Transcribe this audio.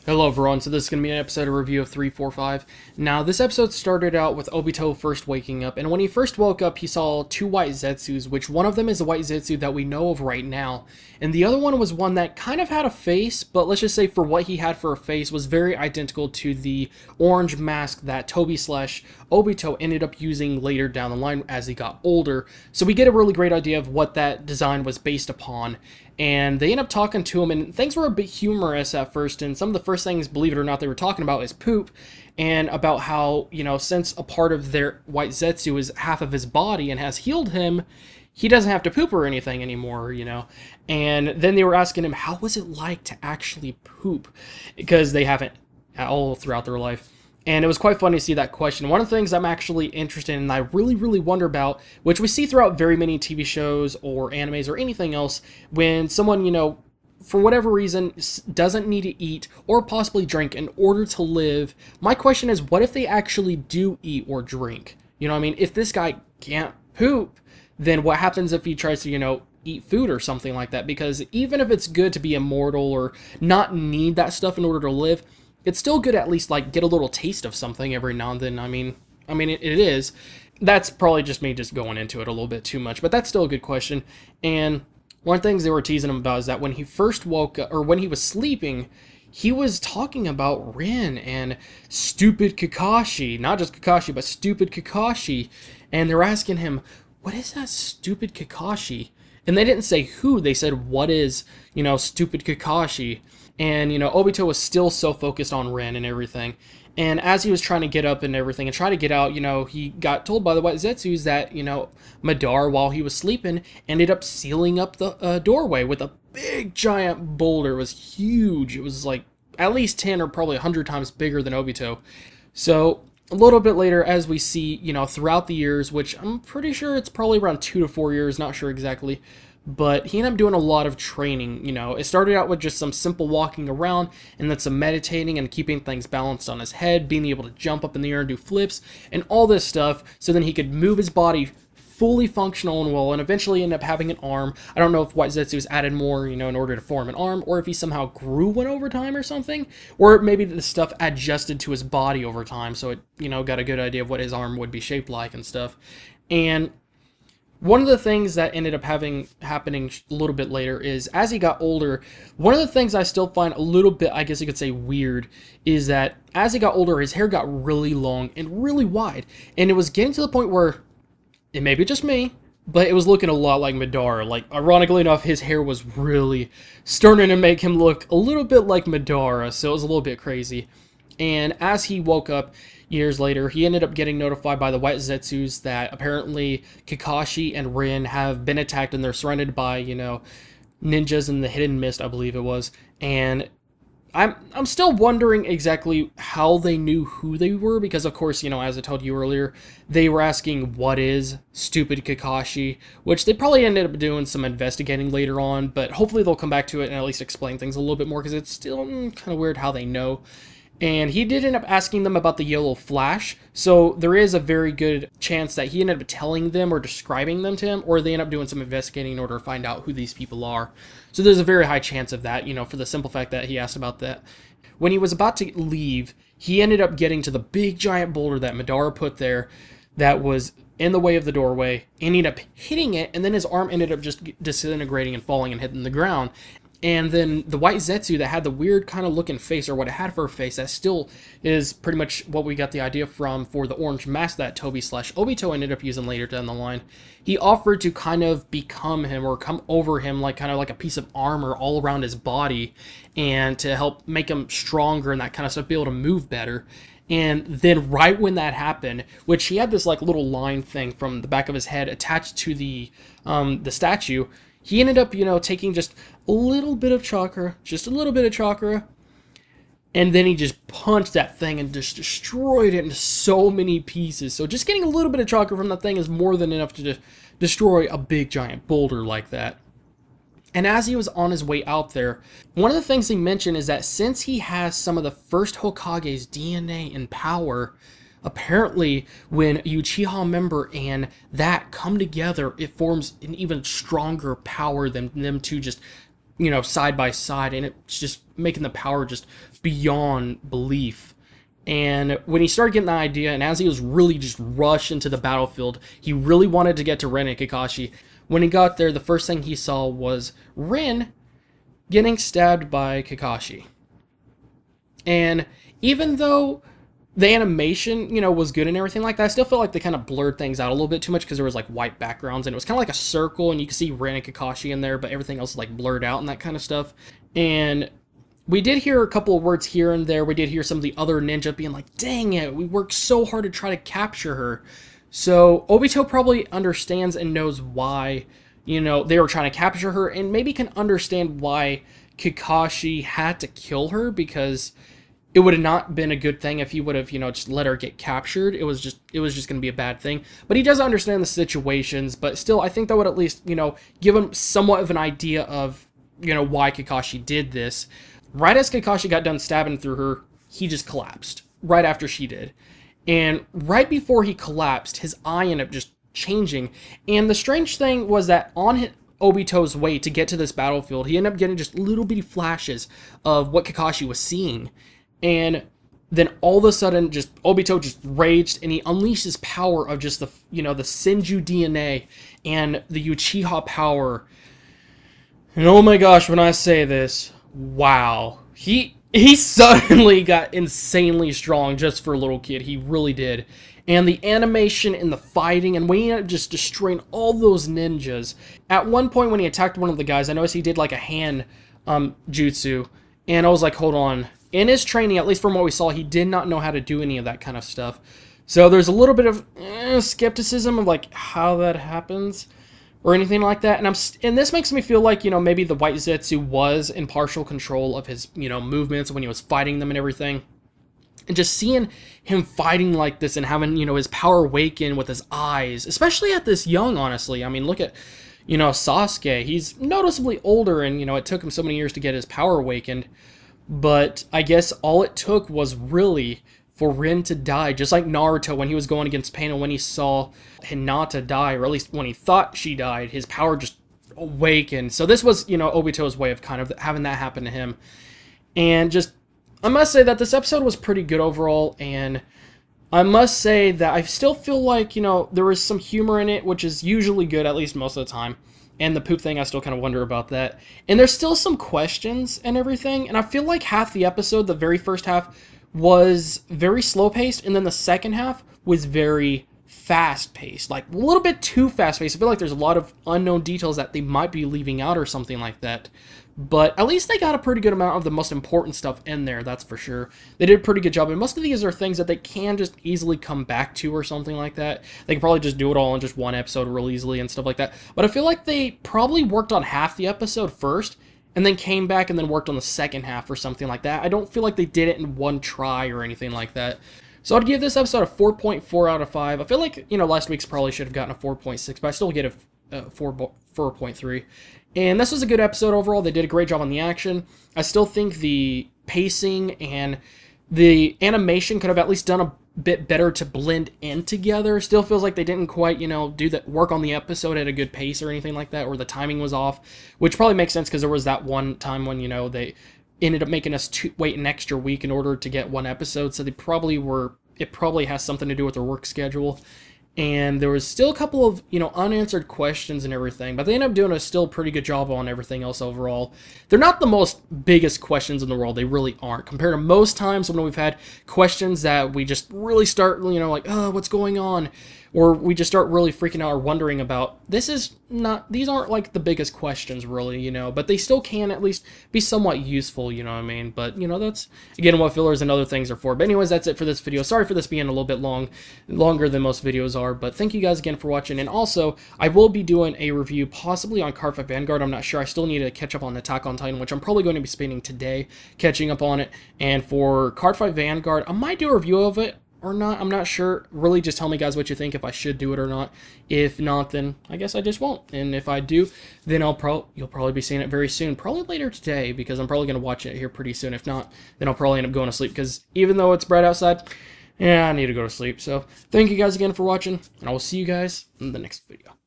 Hello everyone, so this is going to be an episode of review of 345. Now, this episode started out with Obito first waking up, and when he first woke up, he saw two white Zetsus, which one of them is the white Zetsu that we know of right now, and the other one was one that kind of had a face, but let's just say for what he had for a face was very identical to the orange mask that Toby/Obito ended up using later down the line as he got older, so we get a really great idea of what that design was based upon. And they end up talking to him, and things were a bit humorous at first, and some of the first things, believe it or not, they were talking about is poop, and about how, since a part of their white Zetsu is half of his body and has healed him, he doesn't have to poop or anything anymore. And then they were asking him, how was it like to actually poop? Because they haven't at all throughout their life. And it was quite funny to see that question. One of the things I'm actually interested in, and I really, really wonder about, which we see throughout very many TV shows or animes or anything else, when someone, for whatever reason, doesn't need to eat or possibly drink in order to live, my question is, what if they actually do eat or drink? If this guy can't poop, then what happens if he tries to, eat food or something like that? Because even if it's good to be immortal or not need that stuff in order to live, it's still good to at least get a little taste of something every now and then. It is. That's probably just me just going into it a little bit too much, but that's still a good question. And one of the things they were teasing him about is that when he first woke up, or when he was sleeping, he was talking about Rin and stupid Kakashi, not just Kakashi, but stupid Kakashi. And they're asking him, what is that stupid Kakashi? And they didn't say who, they said, what is, stupid Kakashi? And, Obito was still so focused on Rin and everything. And as he was trying to get up and everything and try to get out, he got told by the White Zetsus that, Madara, while he was sleeping, ended up sealing up the doorway with a big giant boulder. It was huge. It was like at least 10 or probably 100 times bigger than Obito. So a little bit later, as we see, throughout the years, which I'm pretty sure it's probably around 2 to 4 years, not sure exactly, but he ended up doing a lot of training. It started out with just some simple walking around, and then some meditating and keeping things balanced on his head, being able to jump up in the air and do flips, and all this stuff, so then he could move his body fully functional and well, and eventually end up having an arm. I don't know if White Zetsu's added more, in order to form an arm, or if he somehow grew one over time or something, or maybe the stuff adjusted to his body over time, so it, got a good idea of what his arm would be shaped like and stuff. And one of the things that ended up happening a little bit later is, as he got older, one of the things I still find a little bit, I guess you could say, weird, is that as he got older, his hair got really long and really wide, and it was getting to the point where, it may be just me, but it was looking a lot like Madara. Ironically enough, his hair was really starting to make him look a little bit like Madara, so it was a little bit crazy. And as he woke up years later, he ended up getting notified by the White Zetsus that apparently Kakashi and Rin have been attacked, and they're surrounded by, ninjas in the Hidden Mist, I believe it was. And I'm still wondering exactly how they knew who they were, because of course, as I told you earlier, they were asking what is stupid Kakashi, which they probably ended up doing some investigating later on, but hopefully they'll come back to it and at least explain things a little bit more, because it's still kind of weird how they know. And he did end up asking them about the yellow flash, so there is a very good chance that he ended up telling them or describing them to him, or they end up doing some investigating in order to find out who these people are. So there's a very high chance of that, for the simple fact that he asked about that. When he was about to leave, he ended up getting to the big giant boulder that Madara put there that was in the way of the doorway, and he ended up hitting it, and then his arm ended up just disintegrating and falling and hitting the ground. And then the White Zetsu that had the weird kind of looking face, or what it had for a face, that still is pretty much what we got the idea from for the orange mask that Toby/Obito ended up using later down the line. He offered to kind of become him, or come over him, kind of like a piece of armor all around his body, and to help make him stronger and that kind of stuff, be able to move better. And then right when that happened, which he had this little line thing from the back of his head attached to the statue, he ended up, taking just a little bit of chakra, and then he just punched that thing and just destroyed it into so many pieces. So just getting a little bit of chakra from that thing is more than enough to just destroy a big giant boulder like that. And as he was on his way out there, one of the things he mentioned is that since he has some of the first Hokage's DNA and power, apparently when Uchiha member and that come together, it forms an even stronger power than them to just side by side, and it's just making the power just beyond belief. And when he started getting the idea, and as he was really just rushed into the battlefield, he really wanted to get to Ren and Kakashi. When he got there, the first thing he saw was Ren getting stabbed by Kakashi. And even though the animation, was good and everything like that, I still felt like they kind of blurred things out a little bit too much because there was like white backgrounds and it was kind of like a circle and you could see Ren and Kakashi in there, but everything else is like blurred out and that kind of stuff. And we did hear a couple of words here and there. We did hear some of the other ninja being like, dang it, we worked so hard to try to capture her. So Obito probably understands and knows why, they were trying to capture her, and maybe can understand why Kakashi had to kill her, because it would have not been a good thing if he would have, just let her get captured. It was just going to be a bad thing. But he does understand the situations, but still, I think that would at least, give him somewhat of an idea of, why Kakashi did this. Right as Kakashi got done stabbing through her, he just collapsed right after she did. And right before he collapsed, his eye ended up just changing. And the strange thing was that on Obito's way to get to this battlefield, he ended up getting just little bitty flashes of what Kakashi was seeing. And then all of a sudden, just Obito just raged, and he unleashed his power of just the Senju DNA and the Uchiha power. And oh my gosh, when I say this, wow. He suddenly got insanely strong just for a little kid. He really did. And the animation and the fighting, and when he ended up just destroying all those ninjas. At one point when he attacked one of the guys, I noticed he did like a hand jutsu. And I was like, hold on. In his training, at least from what we saw, he did not know how to do any of that kind of stuff. So there's a little bit of skepticism of like how that happens or anything like that. And this makes me feel like, maybe the White Zetsu was in partial control of his, movements when he was fighting them and everything. And just seeing him fighting like this and having, his power awaken with his eyes, especially at this young, honestly. I mean, look at, Sasuke. He's noticeably older and, it took him so many years to get his power awakened. But I guess all it took was really for Rin to die, just like Naruto when he was going against pain, and when he saw Hinata die, or at least when he thought she died, his power just awakened. So this was, Obito's way of kind of having that happen to him. And just, I must say that this episode was pretty good overall, and I must say that I still feel like, there was some humor in it, which is usually good, at least most of the time. And the poop thing, I still kind of wonder about that. And there's still some questions and everything, and I feel like half the episode, the very first half, was very slow-paced, and then the second half was very fast-paced. Like, a little bit too fast-paced. I feel like there's a lot of unknown details that they might be leaving out or something like that. But at least they got a pretty good amount of the most important stuff in there, that's for sure. They did a pretty good job, and most of these are things that they can just easily come back to or something like that. They can probably just do it all in just one episode real easily and stuff like that. But I feel like they probably worked on half the episode first, and then came back and then worked on the second half or something like that. I don't feel like they did it in one try or anything like that. So I'd give this episode a 4.4 out of 5. I feel like, last week's probably should have gotten a 4.6, but I still get a 4.3. And this was a good episode overall. They did a great job on the action. I still think the pacing and the animation could have at least done a bit better to blend in together. Still feels like they didn't quite, do that work on the episode at a good pace or anything like that, or the timing was off, which probably makes sense because there was that one time when, they ended up making us wait an extra week in order to get one episode, so it probably has something to do with their work schedule. And there was still a couple of, unanswered questions and everything, but they ended up doing a still pretty good job on everything else overall. They're not the most biggest questions in the world. They really aren't. Compared to most times when we've had questions that we just really start, like, oh, what's going on? Or we just start really freaking out or wondering about. These aren't like the biggest questions really, but they still can at least be somewhat useful, you know what I mean? But, that's, again, what fillers and other things are for. But anyways, that's it for this video. Sorry for this being a little bit longer than most videos are, but thank you guys again for watching. And also, I will be doing a review possibly on Card Fight Vanguard. I'm not sure. I still need to catch up on Attack on Titan, which I'm probably going to be spending today catching up on it. And for Card Fight Vanguard, I might do a review of it or not. I'm not sure. Really, just tell me guys what you think, if I should do it or not. If not, then I guess I just won't. And if I do, then you'll probably be seeing it very soon. Probably later today, because I'm probably going to watch it here pretty soon. If not, then I'll probably end up going to sleep, because even though it's bright outside, yeah, I need to go to sleep. So thank you guys again for watching, and I will see you guys in the next video.